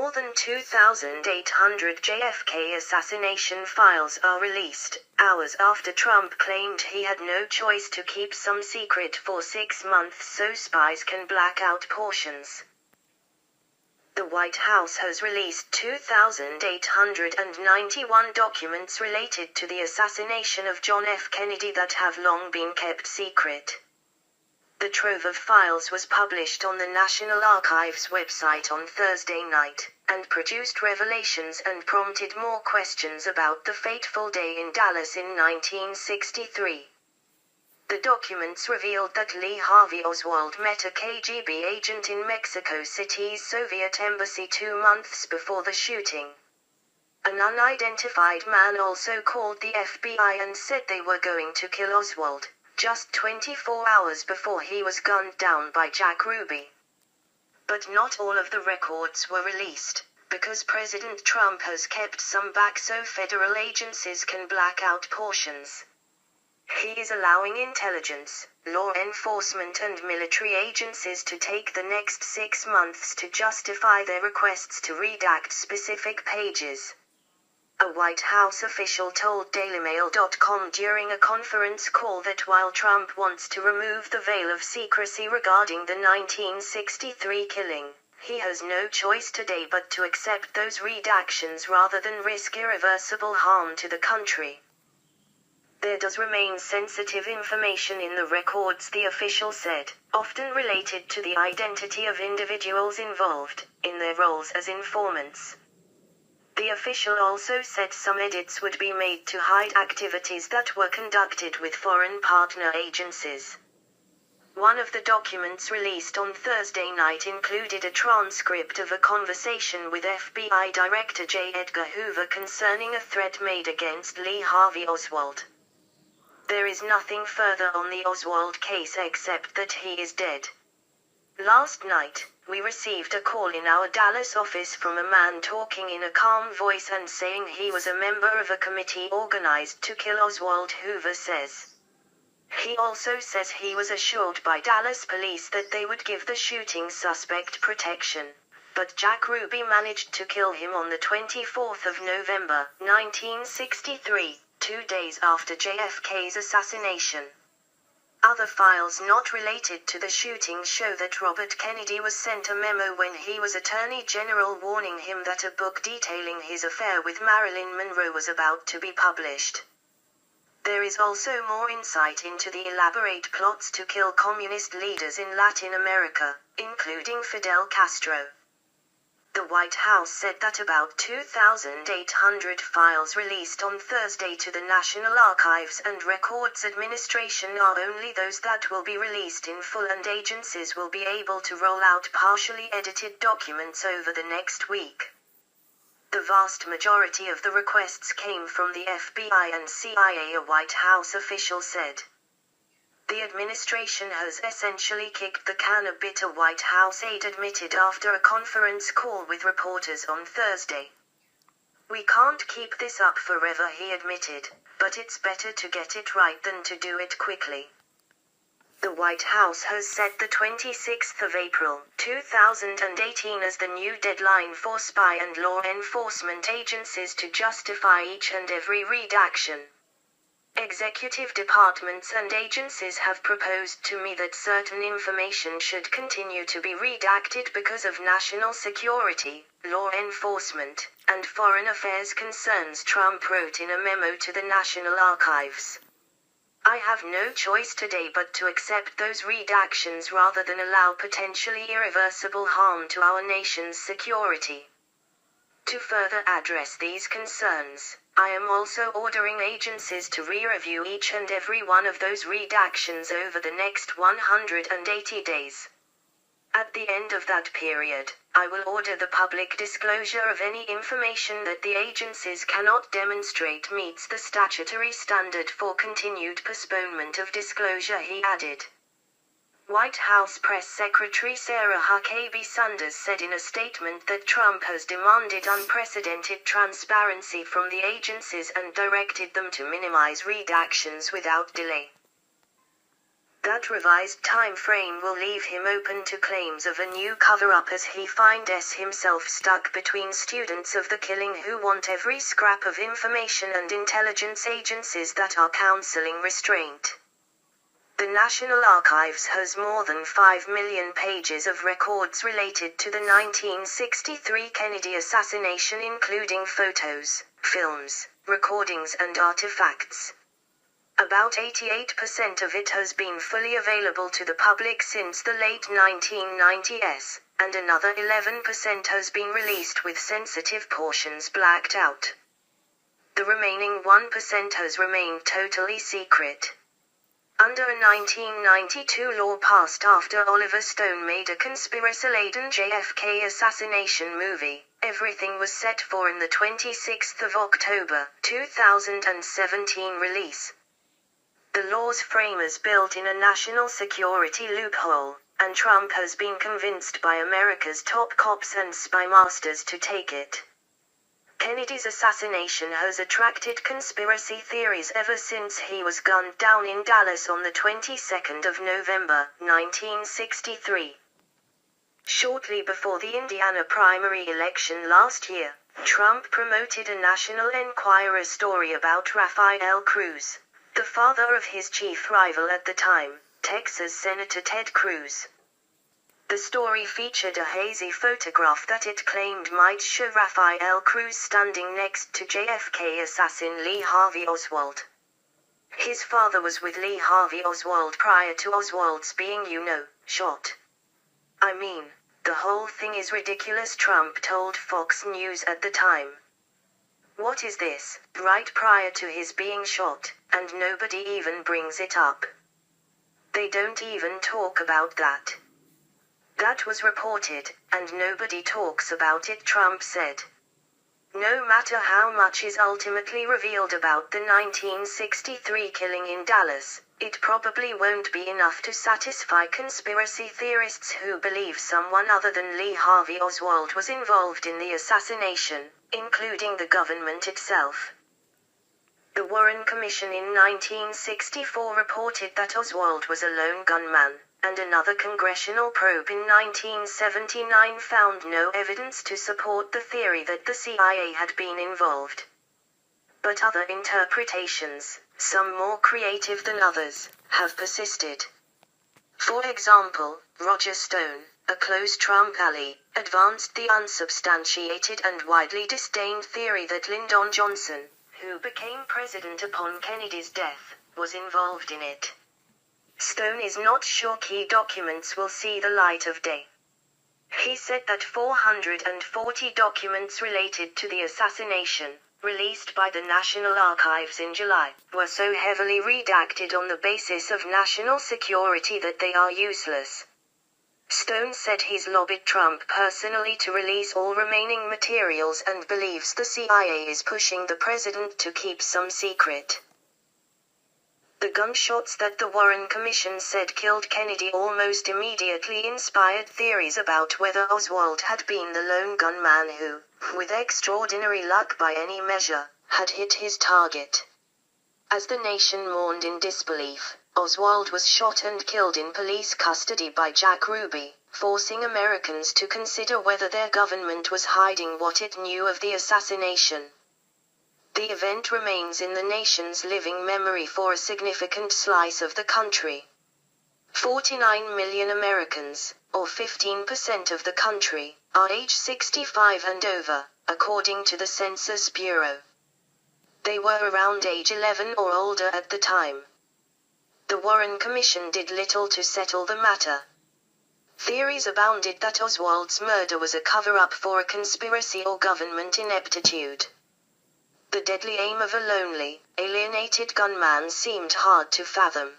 More than 2,800 JFK assassination files are released, hours after Trump claimed he had no choice to keep some secret for 6 months so spies can black out portions. The White House has released 2,891 documents related to the assassination of John F. Kennedy that have long been kept secret. The trove of files was published on the National Archives website on Thursday night, and produced revelations and prompted more questions about the fateful day in Dallas in 1963. The documents revealed that Lee Harvey Oswald met a KGB agent in Mexico City's Soviet embassy 2 months before the shooting. An unidentified man also called the FBI and said they were going to kill Oswald, just 24 hours before he was gunned down by Jack Ruby. But not all of the records were released, because President Trump has kept some back so federal agencies can black out portions. He is allowing intelligence, law enforcement and military agencies to take the next 6 months to justify their requests to redact specific pages. A White House official told DailyMail.com during a conference call that while Trump wants to remove the veil of secrecy regarding the 1963 killing, he has no choice today but to accept those redactions rather than risk irreversible harm to the country. There does remain sensitive information in the records, the official said, often related to the identity of individuals involved, in their roles as informants. The official also said some edits would be made to hide activities that were conducted with foreign partner agencies. One of the documents released on Thursday night included a transcript of a conversation with FBI Director J. Edgar Hoover concerning a threat made against Lee Harvey Oswald. There is nothing further on the Oswald case except that he is dead. Last night, we received a call in our Dallas office from a man talking in a calm voice and saying he was a member of a committee organized to kill Oswald, Hoover says. He also says he was assured by Dallas police that they would give the shooting suspect protection, but Jack Ruby managed to kill him on the 24th of November, 1963, 2 days after JFK's assassination. Other files not related to the shooting show that Robert Kennedy was sent a memo when he was Attorney General warning him that a book detailing his affair with Marilyn Monroe was about to be published. There is also more insight into the elaborate plots to kill communist leaders in Latin America, including Fidel Castro. The White House said that about 2,800 files released on Thursday to the National Archives and Records Administration are only those that will be released in full, and agencies will be able to roll out partially edited documents over the next week. The vast majority of the requests came from the FBI and CIA, a White House official said. The administration has essentially kicked the can a bit, a White House aide admitted after a conference call with reporters on Thursday. We can't keep this up forever, he admitted, but it's better to get it right than to do it quickly. The White House has set the 26th of April, 2018 as the new deadline for spy and law enforcement agencies to justify each and every redaction. Executive departments and agencies have proposed to me that certain information should continue to be redacted because of national security, law enforcement, and foreign affairs concerns, Trump wrote in a memo to the National Archives. I have no choice today but to accept those redactions rather than allow potentially irreversible harm to our nation's security. To further address these concerns, I am also ordering agencies to re-review each and every one of those redactions over the next 180 days. At the end of that period, I will order the public disclosure of any information that the agencies cannot demonstrate meets the statutory standard for continued postponement of disclosure, he added. White House Press Secretary Sarah Huckabee Sanders said in a statement that Trump has demanded unprecedented transparency from the agencies and directed them to minimize redactions without delay. That revised time frame will leave him open to claims of a new cover-up, as he finds himself stuck between students of the killing who want every scrap of information and intelligence agencies that are counseling restraint. The National Archives has more than 5 million pages of records related to the 1963 Kennedy assassination, including photos, films, recordings and artifacts. About 88% of it has been fully available to the public since the late 1990s, and another 11% has been released with sensitive portions blacked out. The remaining 1% has remained totally secret. Under a 1992 law passed after Oliver Stone made a conspiracy-laden JFK assassination movie, everything was set for in the 26th of October, 2017 release. The law's framers built in a national security loophole, and Trump has been convinced by America's top cops and spy masters to take it. Kennedy's assassination has attracted conspiracy theories ever since he was gunned down in Dallas on the 22nd of November, 1963. Shortly before the Indiana primary election last year, Trump promoted a National Enquirer story about Rafael Cruz, the father of his chief rival at the time, Texas Senator Ted Cruz. The story featured a hazy photograph that it claimed might show Rafael Cruz standing next to JFK assassin Lee Harvey Oswald. His father was with Lee Harvey Oswald prior to Oswald's being, shot. I mean, the whole thing is ridiculous, Trump told Fox News at the time. What is this, right prior to his being shot, and nobody even brings it up. They don't even talk about that. That was reported, and nobody talks about it, Trump said. No matter how much is ultimately revealed about the 1963 killing in Dallas, it probably won't be enough to satisfy conspiracy theorists who believe someone other than Lee Harvey Oswald was involved in the assassination, including the government itself. The Warren Commission in 1964 reported that Oswald was a lone gunman, and another congressional probe in 1979 found no evidence to support the theory that the CIA had been involved. But other interpretations, some more creative than others, have persisted. For example, Roger Stone, a close Trump ally, advanced the unsubstantiated and widely disdained theory that Lyndon Johnson, who became president upon Kennedy's death, was involved in it. Stone is not sure key documents will see the light of day. He said that 440 documents related to the assassination, released by the National Archives in July, were so heavily redacted on the basis of national security that they are useless. Stone said he's lobbied Trump personally to release all remaining materials and believes the CIA is pushing the president to keep some secret. The gunshots that the Warren Commission said killed Kennedy almost immediately inspired theories about whether Oswald had been the lone gunman who, with extraordinary luck by any measure, had hit his target. As the nation mourned in disbelief, Oswald was shot and killed in police custody by Jack Ruby, forcing Americans to consider whether their government was hiding what it knew of the assassination. The event remains in the nation's living memory for a significant slice of the country. 49 million Americans, or 15% of the country, are age 65 and over, according to the Census Bureau. They were around age 11 or older at the time. The Warren Commission did little to settle the matter. Theories abounded that Oswald's murder was a cover-up for a conspiracy or government ineptitude. The deadly aim of a lonely, alienated gunman seemed hard to fathom.